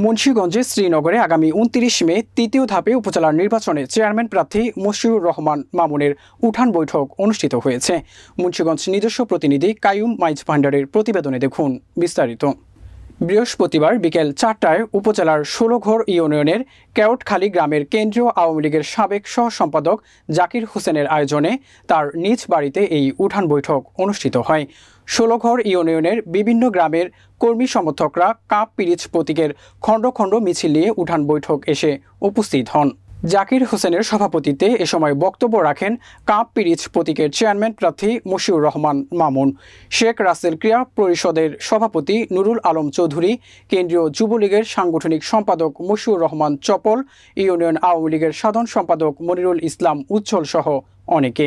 মুন্সিগঞ্জে শ্রীনগরে আগামী ২৯ মে তৃতীয় ধাপে উপজেলার নির্বাচনে চেয়ারম্যান প্রার্থী মশিউর রহমান মামুনের উঠান বৈঠক অনুষ্ঠিত হয়েছে। মুন্সিগঞ্জ নিজস্ব প্রতিনিধি কাইয়ুম মাইজ ভান্ডারের প্রতিবেদনে দেখুন বিস্তারিত। বৃহস্পতিবার বিকেল ৪টায় উপজেলার ১৬ঘর ইউনিয়নের কেওটখালী গ্রামের কেন্দ্রীয় আওয়ামী লীগের সাবেক সহ সম্পাদক জাকির হোসেনের আয়োজনে তার নিজ বাড়িতে এই উঠান বৈঠক অনুষ্ঠিত হয়। ১৬ঘর ইউনিয়নের বিভিন্ন গ্রামের কর্মী সমর্থকরা কাপ পিরিচ প্রতীকের খণ্ড খণ্ড মিছিল নিয়ে উঠান বৈঠক এসে উপস্থিত হন। জাকির হোসেনের সভাপতিত্বে এ সময় বক্তব্য রাখেন কাপ পিরিচ প্রতীকের চেয়ারম্যান প্রার্থী মশিউর রহমান মামুন, শেখ রাসেল ক্রীড়া পরিষদের সভাপতি নুরুল আলম চৌধুরী, কেন্দ্রীয় যুবলীগের সাংগঠনিক সম্পাদক মশিউর রহমান চপল, ইউনিয়ন আওয়ামী লীগের সাধারণ সম্পাদক মনিরুল ইসলাম উজ্জ্বল সহ অনেকে।